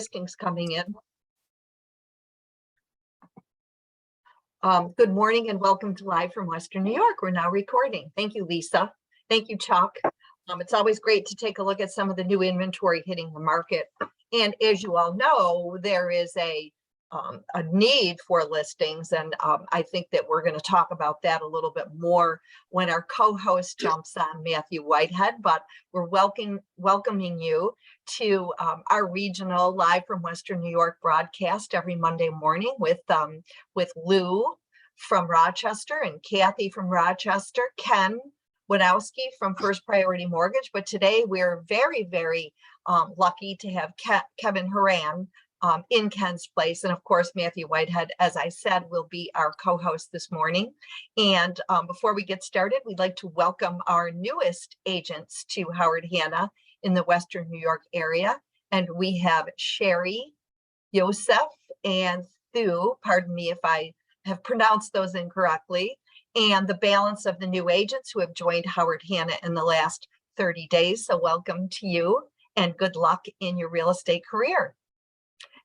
listings coming in. Good morning and welcome to Live from Western New York. We're now recording. Thank you, Lisa. Thank you, Chuck. It's always great to take a look at some of the new inventory hitting the market. And as you all know, there is a need for listings. And I think that we're going to talk about that a little bit more when our co-host jumps on, Matthew Whitehead. But we're welcoming you to our regional Live from Western New York broadcast every Monday morning with Lou from Rochester and Kathy from Rochester, Ken Winowski from First Priority Mortgage. But today we're very, very lucky to have Kevin Horan in Ken's place. And of course, Matthew Whitehead, as I said, will be our co-host this morning. And before we get started, we'd like to welcome our newest agents to Howard Hanna in the Western New York area. And we have Sherry, Yosef, and Thu, pardon me if I have pronounced those incorrectly, and the balance of the new agents who have joined Howard Hanna in the last 30 days. So welcome to you and good luck in your real estate career.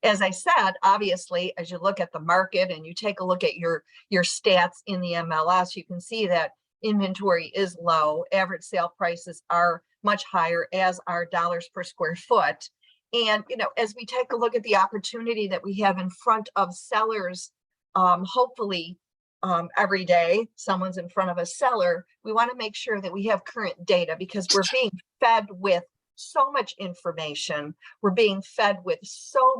As I said, obviously, as you look at the market and you take a look at your stats in the MLS, you can see that inventory is low. Average sale prices are much higher, as are dollars per square foot. And, as we take a look at the opportunity that we have in front of sellers, hopefully every day someone's in front of a seller, we want to make sure that we have current data because we're being fed with so much information. We're being fed with so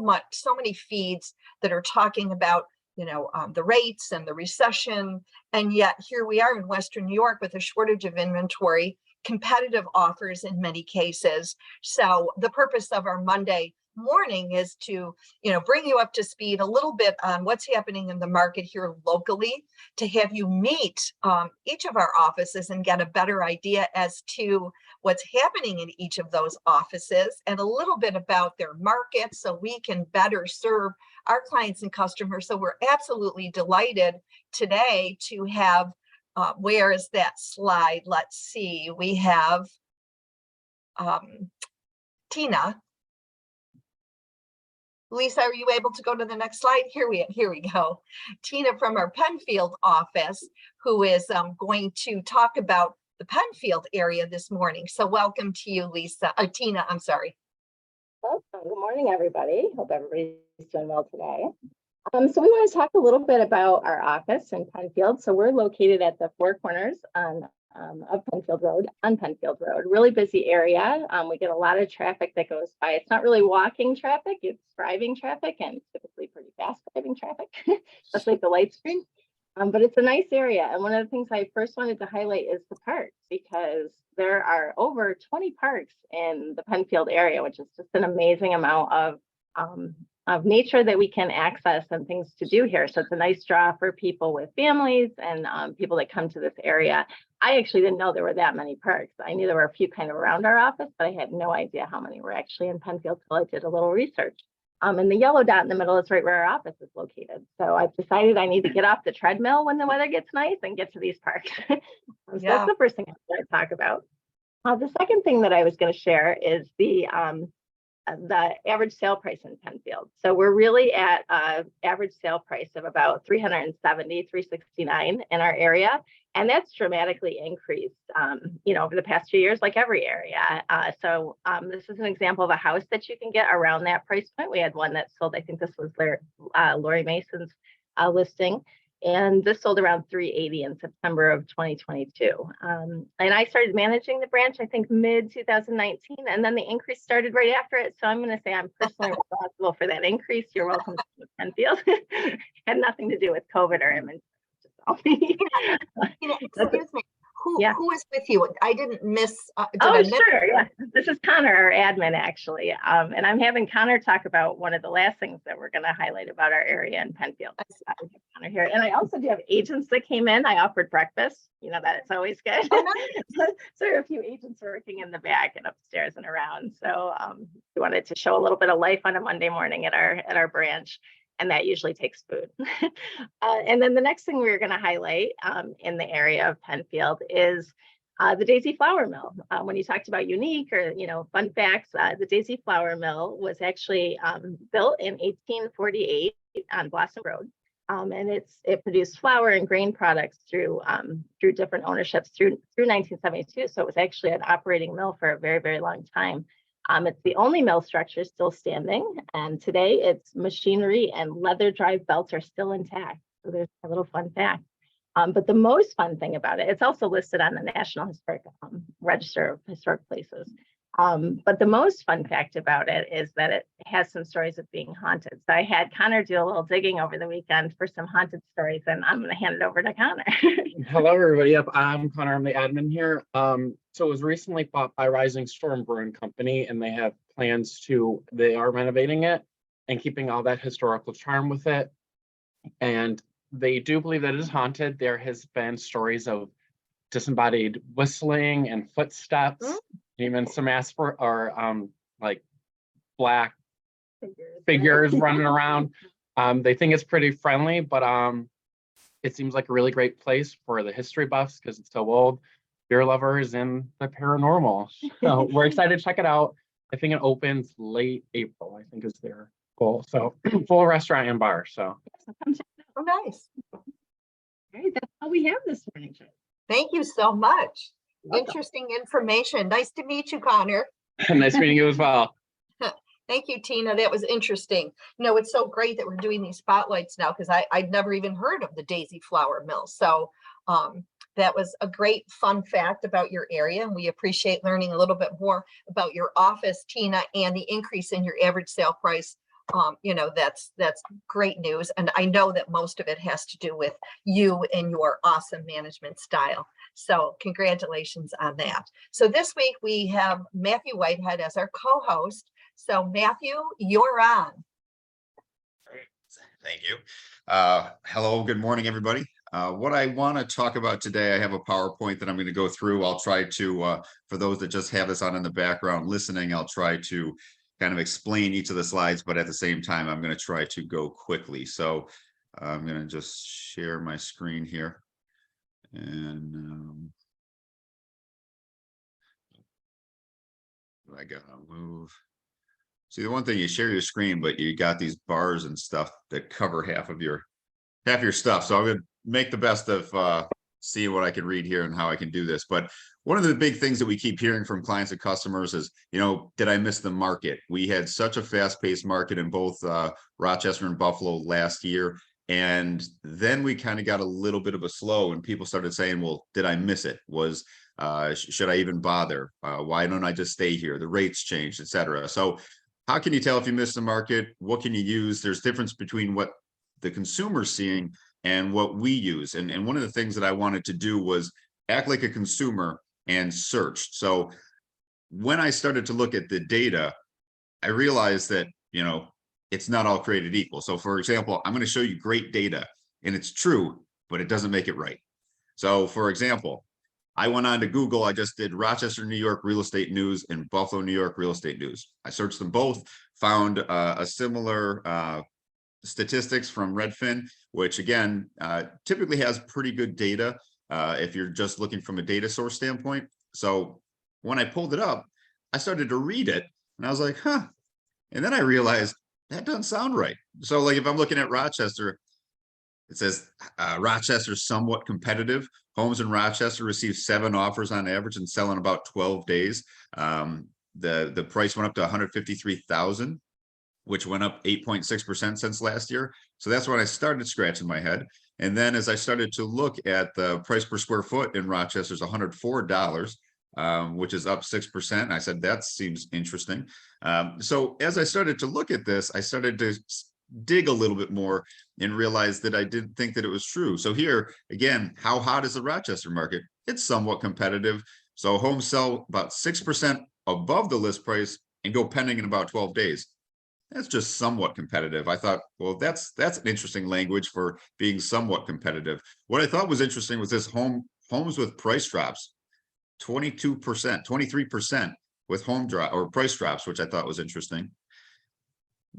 many feeds that are talking about, the rates and the recession. And yet here we are in Western New York with a shortage of inventory, competitive offers in many cases. So the purpose of our Monday morning is to, bring you up to speed a little bit on what's happening in the market here locally, to have you meet each of our offices and get a better idea as to what's happening in each of those offices and a little bit about their market so we can better serve our clients and customers. So we're absolutely delighted today to have, where is that slide? Let's see, we have Tina. Lisa, are you able to go to the next slide? Here we go. Tina from our Penfield office, who is going to talk about the Penfield area this morning. So welcome to you, Lisa, Tina, I'm sorry. Well, good morning, everybody. Hope everybody's doing well today. So we want to talk a little bit about our office in Penfield. So we're located at the Four Corners of Penfield Road, on Penfield Road. Really busy area. We get a lot of traffic that goes by. It's not really walking traffic, it's driving traffic, and typically pretty fast driving traffic, especially at the light screen. But it's a nice area. And one of the things I first wanted to highlight is the parks, because there are over 20 parks in the Penfield area, which is just an amazing amount of nature that we can access and things to do here. So it's a nice draw for people with families and people that come to this area. I actually didn't know there were that many parks. I knew there were a few kind of around our office, but I had no idea how many were actually in Penfield till I did a little research. And the yellow dot in the middle is right where our office is located. So I've decided I need to get off the treadmill when the weather gets nice and get to these parks. So that's the first thing I want to talk about. The second thing that I was going to share is the average sale price in Penfield. So we're really at an average sale price of about $370, $369 in our area. And that's dramatically increased, over the past few years, like every area. So this is an example of a house that you can get around that price point. We had one that sold, I think this was Lori Mason's listing. And this sold around $380 in September of 2022. And I started managing the branch, I think, mid-2019, and then the increase started right after it. So I'm going to say I'm personally responsible for that increase. You're welcome to Penfield. Had nothing to do with COVID or inventory. Excuse me. Who is with you? I didn't miss. Sure. Yeah. This is Connor, our admin, actually. And I'm having Connor talk about one of the last things that we're going to highlight about our area in Penfield. Connor here. And I also do have agents that came in. I offered breakfast. That's always good. So there are a few agents working in the back and upstairs and around. So we wanted to show a little bit of life on a Monday morning at our branch. And that usually takes food. And then the next thing we're going to highlight in the area of Penfield is The Daisy Flour Mill. When you talked about unique or, fun facts, the Daisy Flour Mill was actually built in 1848 on Blossom Road. And it produced flour and grain products through different ownerships through 1972. So it was actually an operating mill for a very, very long time. It's the only mill structure still standing, and today its machinery and leather drive belts are still intact. So there's a little fun fact. But the most fun thing about it, it's also listed on the National Historic Register of Historic Places. But the most fun fact about it is that it has some stories of being haunted. So I had Connor do a little digging over the weekend for some haunted stories, and I'm going to hand it over to Connor. Hello, everybody. Yep, I'm Connor. I'm the admin here. So it was recently bought by Rising Storm Brewing Company, and they have plans they are renovating it and keeping all that historical charm with it. And they do believe that it is haunted. There has been stories of disembodied whistling and footsteps, even some like black figures running around. They think it's pretty friendly, but it seems like a really great place for the history buffs because it's so old, beer lovers, and the paranormal. So we're excited to check it out. I think it opens late April, I think is their goal. So full restaurant and bar. So Oh, nice. All right, that's all we have this morning. Thank you so much. Welcome. Interesting information. Nice to meet you, Connor. nice meeting you as well. Thank you, Tina. That was interesting. It's so great that we're doing these spotlights now because I'd never even heard of the Daisy Flour Mill. So that was a great fun fact about your area. And we appreciate learning a little bit more about your office, Tina, and the increase in your average sale price. That's great news. And I know that most of it has to do with you and your awesome management style. So congratulations on that. So this week we have Matthew Whitehead as our co-host. So Matthew, you're on. Great. Thank you. Hello, good morning, everybody. What I want to talk about today, I have a PowerPoint that I'm going to go through. I'll try to, for those that just have this on in the background listening, I'll try to kind of explain each of the slides, but at the same time, I'm going to try to go quickly. So I'm going to just share my screen here. And I gotta move. See, the one thing, you share your screen, but you got these bars and stuff that cover half your stuff. So I'm going to make the best of seeing what I can read here and how I can do this. But one of the big things that we keep hearing from clients and customers is, did I miss the market? We had such a fast-paced market in both Rochester and Buffalo last year. And then we kind of got a little bit of a slow and people started saying, well, did I miss it? Should I even bother? Why don't I just stay here? The rates changed, et cetera. So how can you tell if you missed the market? What can you use? There's difference between what the consumer's seeing and what we use. And one of the things that I wanted to do was act like a consumer and search. So when I started to look at the data, I realized that, it's not all created equal. So for example, I'm going to show you great data and it's true, but it doesn't make it right. So for example, I went on to Google. I just did Rochester, New York real estate news and Buffalo, New York real estate news. I searched them both, found a similar statistics from Redfin, which again, typically has pretty good data if you're just looking from a data source standpoint. So when I pulled it up, I started to read it and I was like, huh. And then I realized that doesn't sound right. So like if I'm looking at Rochester, it says Rochester somewhat competitive. Homes in Rochester receive 7 offers on average and sell in about 12 days. The price went up to $153,000, which went up 8.6% since last year. So that's when I started scratching my head. And then as I started to look at the price per square foot in Rochester is $104, which is up 6%. And I said, that seems interesting. So as I started to look at this, I started to dig a little bit more and realized that I didn't think that it was true. So here, again, how hot is the Rochester market? It's somewhat competitive. So homes sell about 6% above the list price and go pending in about 12 days. That's just somewhat competitive. I thought, well, that's an interesting language for being somewhat competitive. What I thought was interesting was this homes with price drops, 22%, 23% with home drop or price drops, which I thought was interesting.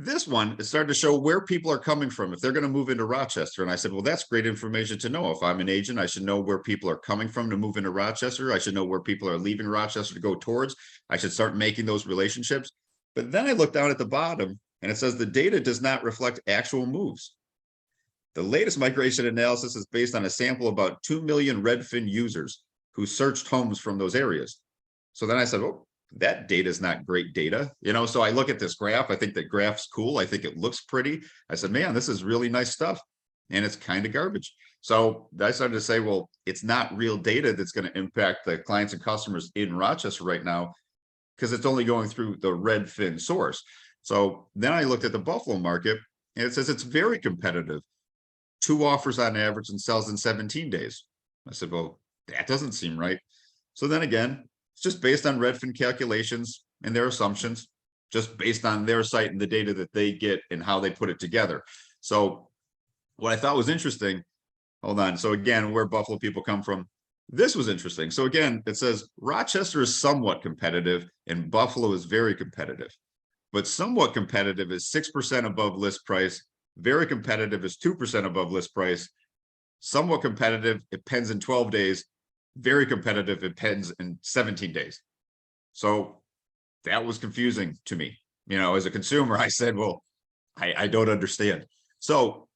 This one, it started to show where people are coming from if they're going to move into Rochester. And I said, well, that's great information to know. If I'm an agent, I should know where people are coming from to move into Rochester. I should know where people are leaving Rochester to go towards. I should start making those relationships. But then I look down at the bottom and it says the data does not reflect actual moves. The latest migration analysis is based on a sample of about 2 million Redfin users who searched homes from those areas. So then I said, oh, that data is not great data, so I look at this graph. I think the graph's cool. I think it looks pretty. I said, man, this is really nice stuff, and it's kind of garbage. So I started to say, well, it's not real data that's going to impact the clients and customers in Rochester right now, because it's only going through the Redfin source. So then I looked at the Buffalo market, and it says it's very competitive. 2 offers on average and sells in 17 days. I said, well, that doesn't seem right. So then again, it's just based on Redfin calculations and their assumptions, just based on their site and the data that they get and how they put it together. So what I thought was interesting, hold on. So again, where Buffalo people come from, this was interesting. So again, it says Rochester is somewhat competitive and Buffalo is very competitive, but somewhat competitive is 6% above list price. Very competitive is 2% above list price. Somewhat competitive, it pens in 12 days. Very competitive, it pens in 17 days. So that was confusing to me. As a consumer, I said, well, I don't understand. So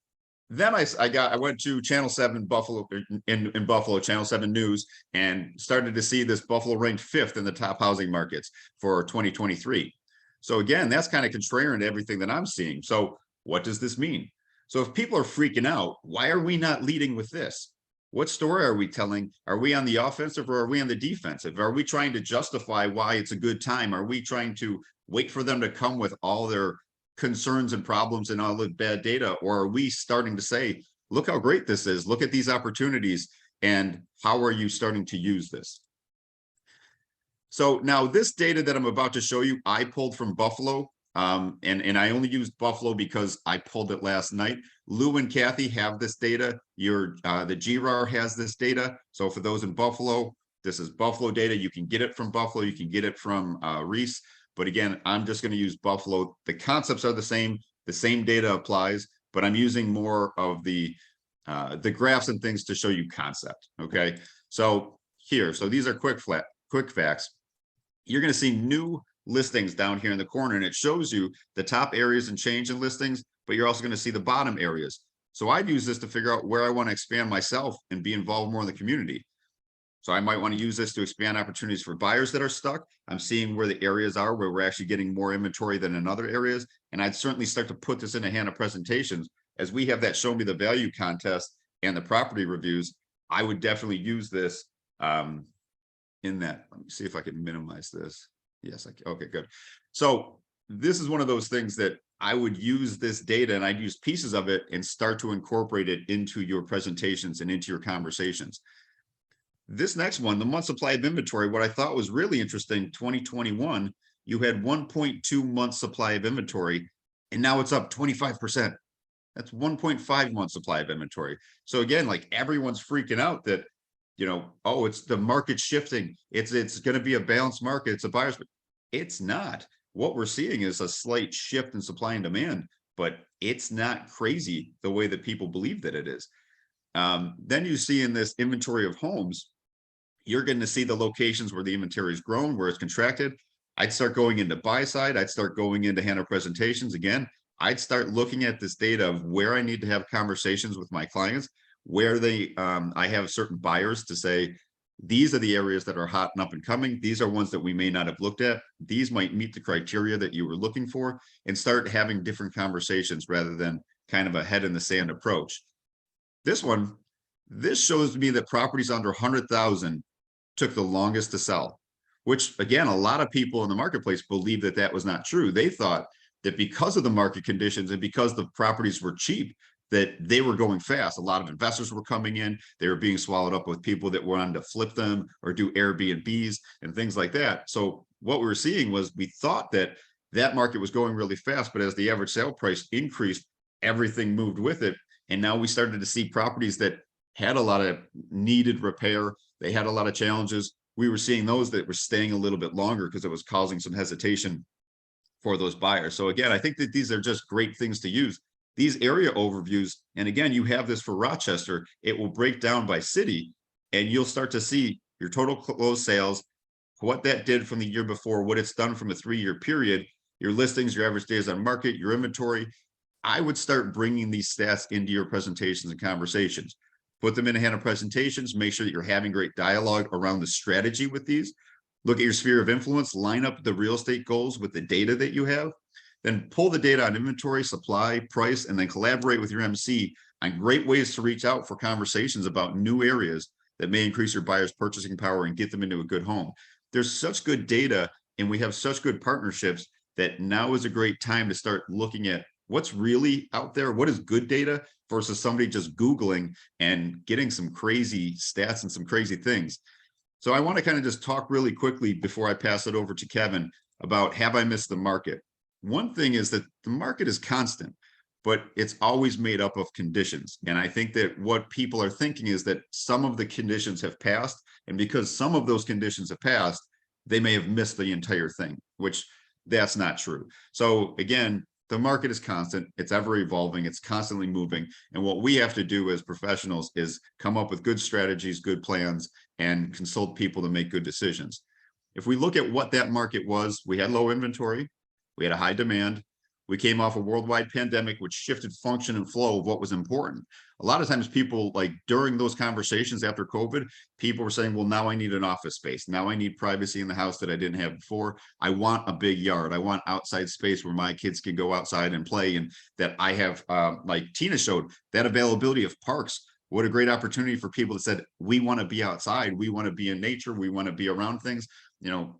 then I went to Channel 7 Buffalo in Buffalo, Channel 7 News, and started to see this Buffalo ranked 5th in the top housing markets for 2023. So again, that's kind of contrarian to everything that I'm seeing. So what does this mean? So if people are freaking out, why are we not leading with this? What story are we telling? Are we on the offensive or are we on the defensive? Are we trying to justify why it's a good time? Are we trying to wait for them to come with all their concerns and problems and all the bad data? Or are we starting to say, look how great this is. Look at these opportunities. And how are you starting to use this? So now this data that I'm about to show you, I pulled from Buffalo. And I only used Buffalo because I pulled it last night. Lou and Kathy have this data. The GRAR has this data. So for those in Buffalo, this is Buffalo data. You can get it from Buffalo. You can get it from Reese. But again, I'm just going to use Buffalo. The concepts are the same. The same data applies, but I'm using more of the graphs and things to show you concept. Okay. So here, so these are quick facts. You're going to see new listings down here in the corner, and it shows you the top areas and change in listings, but you're also going to see the bottom areas. So I'd use this to figure out where I want to expand myself and be involved more in the community. So I might want to use this to expand opportunities for buyers that are stuck. I'm seeing where the areas are where we're actually getting more inventory than in other areas. And I'd certainly start to put this in a hand of presentations as we have that show me the value contest and the property reviews. I would definitely use this in that. Let me see if I can minimize this. Yes, okay, good. So this is one of those things that I would use this data and I'd use pieces of it and start to incorporate it into your presentations and into your conversations. This next one, the month supply of inventory, what I thought was really interesting, 2021, you had 1.2 months supply of inventory, and now it's up 25%. That's 1.5 months supply of inventory. So again, like everyone's freaking out that, oh, it's the market shifting. It's going to be a balanced market. It's a buyer's. It's not. What we're seeing is a slight shift in supply and demand, but it's not crazy the way that people believe that it is. Then you see in this inventory of homes, you're going to see the locations where the inventory is grown, where it's contracted. I'd start going into buy side. I'd start going into hand of presentations. Again, I'd start looking at this data of where I need to have conversations with my clients, where I have certain buyers to say, these are the areas that are hot and up and coming. These are ones that we may not have looked at. These might meet the criteria that you were looking for, and start having different conversations rather than kind of a head in the sand approach. This shows me that properties under 100,000 took the longest to sell, which again, a lot of people in the marketplace believe that that was not true. They thought that because of the market conditions and because the properties were cheap, that they were going fast. A lot of investors were coming in. They were being swallowed up with people that wanted to flip them or do Airbnbs and things like that. So what we were seeing was we thought that that market was going really fast, but as the average sale price increased, everything moved with it. And now we started to see properties that had a lot of needed repair. They had a lot of challenges. We were seeing those that were staying a little bit longer because it was causing some hesitation for those buyers. So again, I think that these are just great things to use. These area overviews, and again, you have this for Rochester, it will break down by city, and you'll start to see your total closed sales, what that did from the year before, what it's done from a 3-year period, your listings, your average days on market, your inventory. I would start bringing these stats into your presentations and conversations. Put them in a hand of presentations, make sure that you're having great dialogue around the strategy with these. Look at your sphere of influence, line up the real estate goals with the data that you have, then pull the data on inventory, supply, price, and then collaborate with your MC on great ways to reach out for conversations about new areas that may increase your buyers' purchasing power and get them into a good home. There's such good data and we have such good partnerships that now is a great time to start looking at what's really out there, what is good data versus somebody just Googling and getting some crazy stats and some crazy things. So I want to kind of just talk really quickly before I pass it over to Kevin about, have I missed the market? One thing is that the market is constant, but it's always made up of conditions. And I think that what people are thinking is that some of the conditions have passed, and because some of those conditions have passed, they may have missed the entire thing, which that's not true. So again, the market is constant, it's ever evolving, it's constantly moving. And what we have to do as professionals is come up with good strategies, good plans, and consult people to make good decisions. If we look at what that market was, we had low inventory, we had a high demand, we came off a worldwide pandemic, which shifted function and flow of what was important. A lot of times people, like during those conversations after COVID, people were saying, well, now I need an office space. Now I need privacy in the house that I didn't have before. I want a big yard. I want outside space where my kids can go outside and play, and that I have, like Tina showed, that availability of parks. What a great opportunity for people that said, we want to be outside. We want to be in nature. We want to be around things, you know,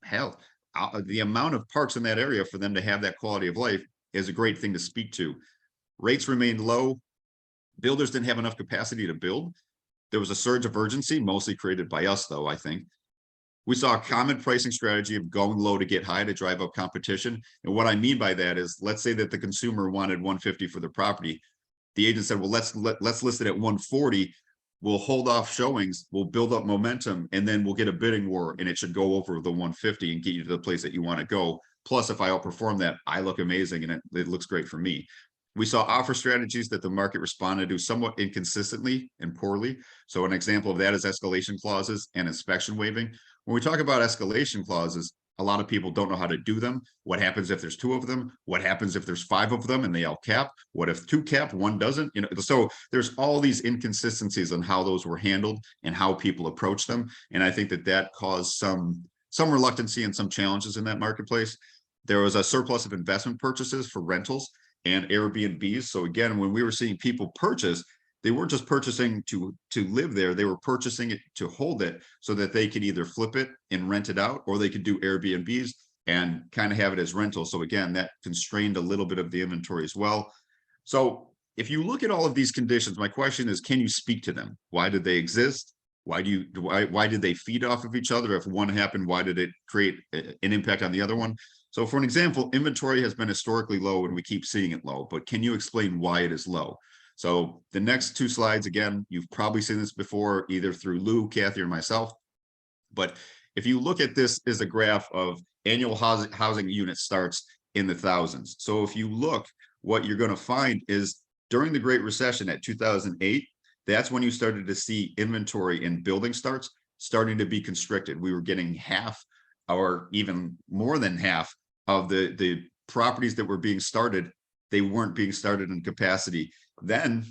hell, the amount of parks in that area for them to have that quality of life is a great thing to speak to. Rates remained low. Builders didn't have enough capacity to build. There was a surge of urgency, mostly created by us, though, I think. We saw a common pricing strategy of going low to get high to drive up competition. And what I mean by that is, let's say that the consumer wanted 150 for their property. The agent said, well, let's list it at 140. We'll hold off showings, we'll build up momentum, and then we'll get a bidding war, and it should go over the 150 and get you to the place that you want to go. Plus, if I outperform that, I look amazing and it looks great for me. We saw offer strategies that the market responded to somewhat inconsistently and poorly. So an example of that is escalation clauses and inspection waiving. When we talk about escalation clauses, a lot of people don't know how to do them. What happens if there's 2 of them? What happens if there's 5 of them and they all cap? What if 2 cap, 1 doesn't? You know, so there's all these inconsistencies on how those were handled and how people approach them. And I think that that caused some reluctancy and some challenges in that marketplace. There was a surplus of investment purchases for rentals and Airbnbs. So again, when we were seeing people purchase, they weren't just purchasing to live there, they were purchasing it to hold it so that they could either flip it and rent it out, or they could do Airbnbs and kind of have it as rental. So again, that constrained a little bit of the inventory as well. So if you look at all of these conditions, my question is, can you speak to them? Why did they exist? Why did they feed off of each other? If one happened, why did it create an impact on the other one? So for an example, inventory has been historically low and we keep seeing it low, but can you explain why it is low? So the next 2 slides, again, you've probably seen this before, either through Lou, Kathy, or myself. But if you look at this as a graph of annual housing unit starts in the thousands. So if you look, what you're going to find is during the Great Recession at 2008, that's when you started to see inventory in building starts starting to be constricted. We were getting half or even more than half of the properties that were being started. They weren't being started in capacity. Then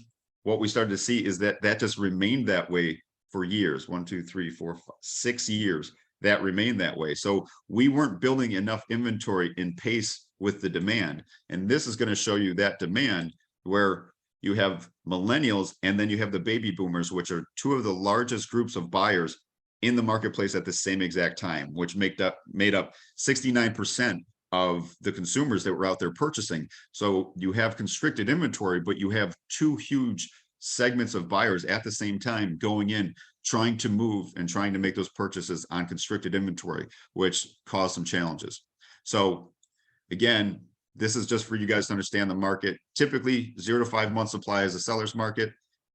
what we started to see is that just remained that way for years. 1, 2, 3, 4, 5, 6 years that remained that way. So we weren't building enough inventory in pace with the demand. And this is going to show you that demand where you have millennials and then you have the baby boomers, which are 2 of the largest groups of buyers in the marketplace at the same exact time, which made up 69% of the consumers that were out there purchasing. So you have constricted inventory, but you have 2 huge segments of buyers at the same time going in, trying to move and trying to make those purchases on constricted inventory, which caused some challenges. So again, this is just for you guys to understand the market. Typically 0 to 5 month supply is a seller's market.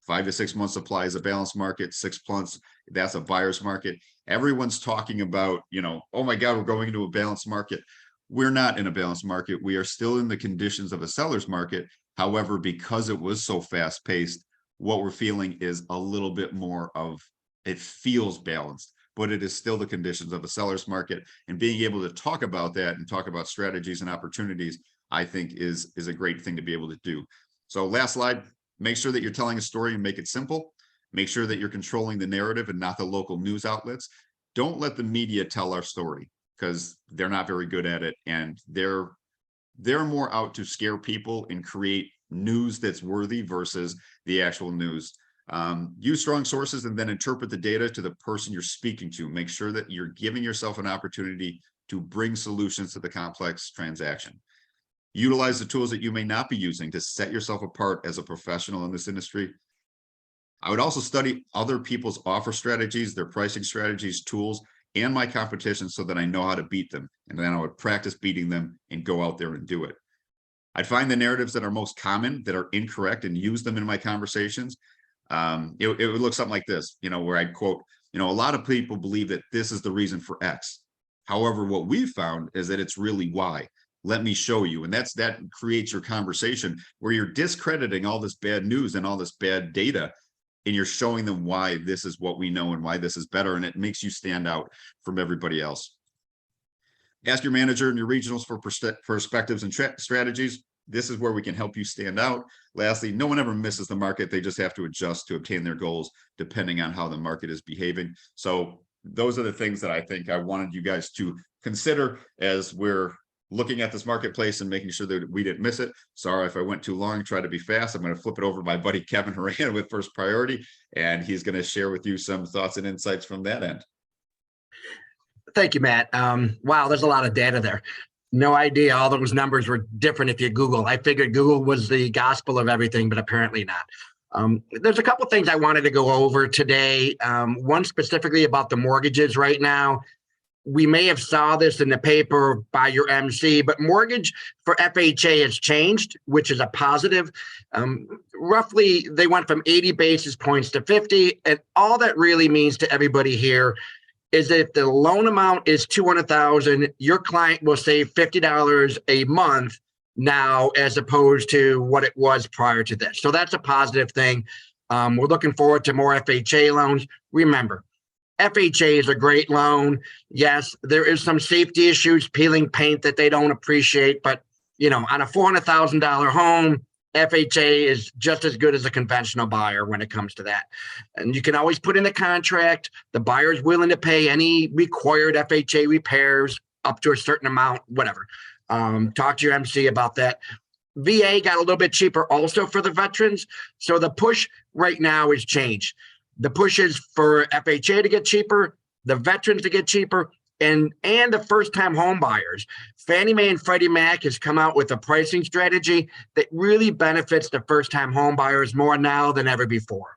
5 to 6 month supply is a balanced market. 6 months, that's a buyer's market. Everyone's talking about, you know, oh my God, we're going into a balanced market. we're not in a balanced market. We are still in the conditions of a seller's market. However, because it was so fast paced, what we're feeling is a little bit more of, it feels balanced, but it is still the conditions of a seller's market. And being able to talk about that and talk about strategies and opportunities, I think is a great thing to be able to do. So last slide, make sure that you're telling a story and make it simple. Make sure that you're controlling the narrative and not the local news outlets. Don't let the media tell our story, because they're not very good at it, and they're more out to scare people and create news that's worthy versus the actual news. Use strong sources and then interpret the data to the person you're speaking to. Make sure that you're giving yourself an opportunity to bring solutions to the complex transaction. Utilize the tools that you may not be using to set yourself apart as a professional in this industry. I would also study other people's offer strategies, their pricing strategies, tools, and my competition, so that I know how to beat them. And then I would practice beating them and go out there and do it. I'd find the narratives that are most common, that are incorrect, and use them in my conversations. It would look something like this, where I'd quote, a lot of people believe that this is the reason for X. However, what we've found is that it's really Y. Let me show you. And that creates your conversation where you're discrediting all this bad news and all this bad data, and you're showing them why this is what we know and why this is better. And it makes you stand out from everybody else. Ask your manager and your regionals for perspectives and strategies. This is where we can help you stand out. Lastly, no one ever misses the market. They just have to adjust to obtain their goals depending on how the market is behaving. So those are the things that I think I wanted you guys to consider as we're looking at this marketplace and making sure that we didn't miss it. Sorry if I went too long, try to be fast. I'm going to flip it over to my buddy Kevin Horan with First Priority, and he's going to share with you some thoughts and insights from that end. Thank you, Matt. Wow, there's a lot of data there. No idea all those numbers were different if you Google. I figured Google was the gospel of everything, but apparently not. There's a couple things I wanted to go over today. One specifically about the mortgages right now. We may have saw this in the paper by your MC, but mortgage for FHA has changed, which is a positive. Roughly, they went from 80 basis points to 50, and all that really means to everybody here is that if the loan amount is $200,000, your client will save $50 a month now, as opposed to what it was prior to this. So that's a positive thing. We're looking forward to more FHA loans. Remember, FHA is a great loan. Yes, there is some safety issues, peeling paint that they don't appreciate, but on a $400,000 home, FHA is just as good as a conventional buyer when it comes to that. And you can always put in the contract, the buyer is willing to pay any required FHA repairs up to a certain amount, whatever. Talk to your MC about that. VA got a little bit cheaper also for the veterans. So the push right now is changed. The push is for FHA to get cheaper, the veterans to get cheaper, and the first-time home buyers. Fannie Mae and Freddie Mac has come out with a pricing strategy that really benefits the first-time home buyers more now than ever before.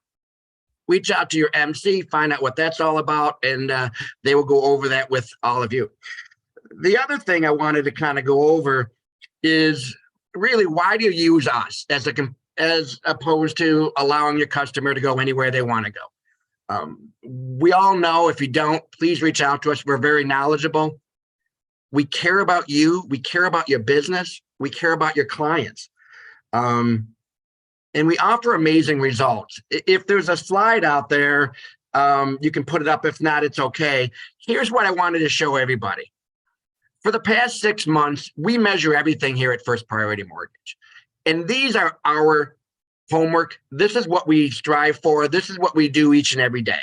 Reach out to your MC, find out what that's all about, and they will go over that with all of you. The other thing I wanted to kind of go over is really, why do you use us as opposed to allowing your customer to go anywhere they want to go? We all know, if you don't, please reach out to us. We're very knowledgeable. We care about you. We care about your business. We care about your clients. And we offer amazing results. If there's a slide out there, you can put it up. If not, it's okay. Here's what I wanted to show everybody. For the past 6 months, we measure everything here at First Priority Mortgage. And these are our homework. This is what we strive for. This is what we do each and every day.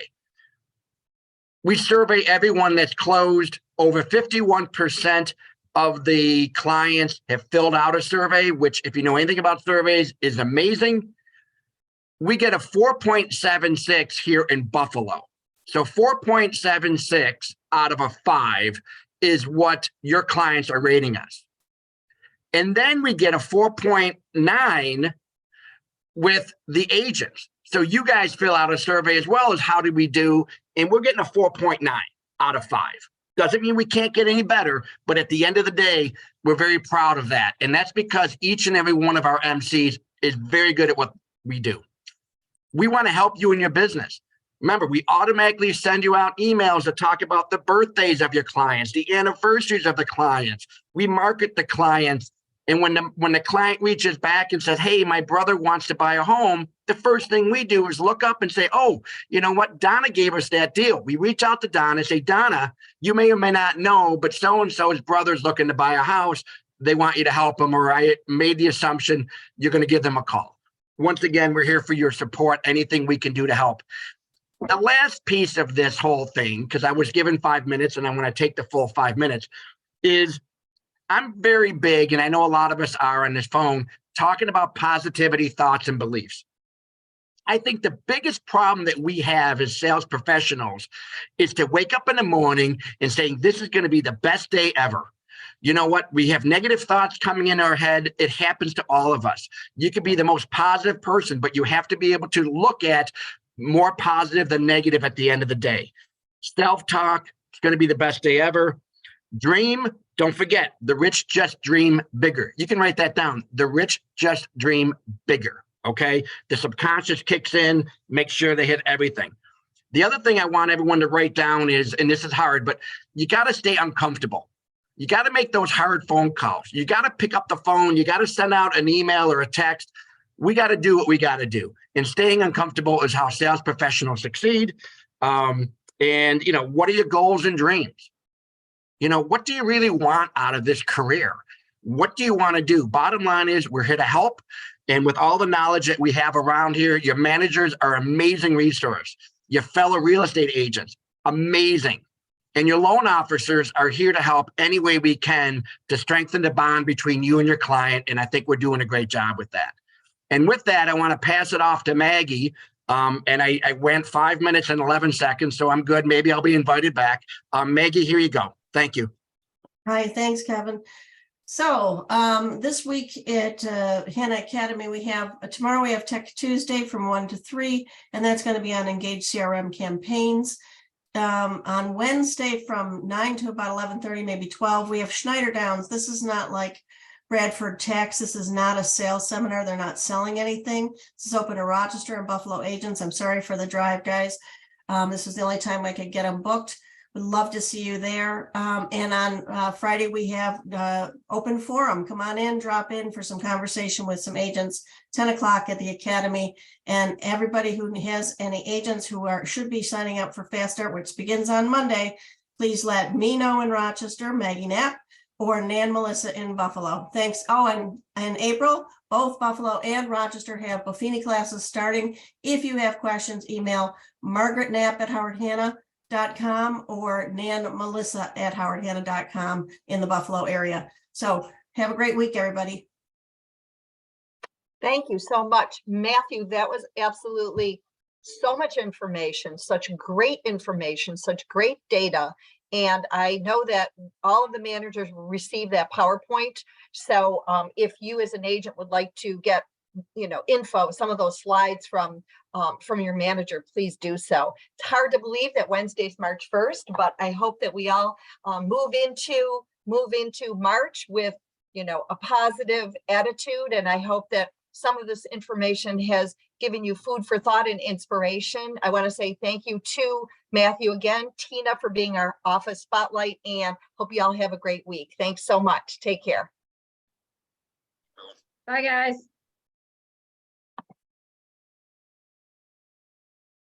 We survey everyone that's closed. Over 51% of the clients have filled out a survey, which, if you know anything about surveys, is amazing. We get a 4.76 here in Buffalo. So 4.76 out of a 5 is what your clients are rating us. And then we get a 4.9 with the agents. So you guys fill out a survey as well as how did we do, and we're getting a 4.9 out of 5. Doesn't mean we can't get any better, but at the end of the day, we're very proud of that. And that's because each and every one of our MCs is very good at what we do. We want to help you in your business. Remember, we automatically send you out emails that talk about the birthdays of your clients, the anniversaries of the clients, We market the clients. And when the client reaches back and says, hey, my brother wants to buy a home, the first thing we do is look up and say, oh, you know what? Donna gave us that deal. We reach out to Donna and say, Donna, you may or may not know, but so-and-so's brother's looking to buy a house. They want you to help them, or I made the assumption you're going to give them a call. Once again, we're here for your support, anything we can do to help. The last piece of this whole thing, because I was given 5 minutes and I'm going to take the full 5 minutes, is I'm very big, and I know a lot of us are on this phone, talking about positivity, thoughts, and beliefs. I think the biggest problem that we have as sales professionals is to wake up in the morning and saying, this is going to be the best day ever. You know what? We have negative thoughts coming in our head. It happens to all of us. You could be the most positive person, but you have to be able to look at more positive than negative at the end of the day. Self-talk, it's going to be the best day ever. Dream, don't forget, the rich just dream bigger. You can write that down. The rich just dream bigger, okay? The subconscious kicks in, make sure they hit everything. The other thing I want everyone to write down is, and this is hard, but you got to stay uncomfortable. You got to make those hard phone calls. You got to pick up the phone. You got to send out an email or a text. We got to do what we got to do. And staying uncomfortable is how sales professionals succeed. And, you know, what are your goals and dreams? You know, what do you really want out of this career? What do you want to do? Bottom line is we're here to help. And with all the knowledge that we have around here, your managers are amazing resource. Your fellow real estate agents, amazing. And your loan officers are here to help any way we can to strengthen the bond between you and your client. And I think we're doing a great job with that. And with that, I want to pass it off to Maggie. And I went 5 minutes and 11 seconds, so I'm good. Maybe I'll be invited back. Maggie, here you go. Thank you. Hi, thanks, Kevin. So this week at Hannah Academy, we have tomorrow we have Tech Tuesday from 1 to 3, and that's going to be on Engage CRM campaigns. On Wednesday from 9 to about 11:30, maybe 12, we have Schneider Downs. This is not like Bradford Tax. This is not a sales seminar. They're not selling anything. This is open to Rochester and Buffalo agents. I'm sorry for the drive, guys. This is the only time I could get them booked. Would love to see you there. And on Friday, we have open forum. Come on in, drop in for some conversation with some agents, 10 o'clock at the Academy. And everybody who has any agents who should be signing up for Fast Start, which begins on Monday, please let me know in Rochester, Maggie Knapp, or Nan Melissa in Buffalo. Thanks. Oh, and in April, both Buffalo and Rochester have Buffini classes starting. If you have questions, email Margaret Knapp at howardhanna.com or Nan Melissa at howardhanna.com in the Buffalo area. So have a great week, everybody. Thank you so much, Matthew. That was absolutely so much information, such great information, such great data. And I know that all of the managers will receive that PowerPoint. So if you as an agent would like to get, you know, info, some of those slides from your manager, please do so. It's hard to believe that Wednesday's March 1st, but I hope that we all move into March with, you know, a positive attitude. And I hope that some of this information has given you food for thought and inspiration. I want to say thank you to Matthew again, Tina for being our office spotlight, and hope you all have a great week. Thanks so much. Take care. Bye, guys.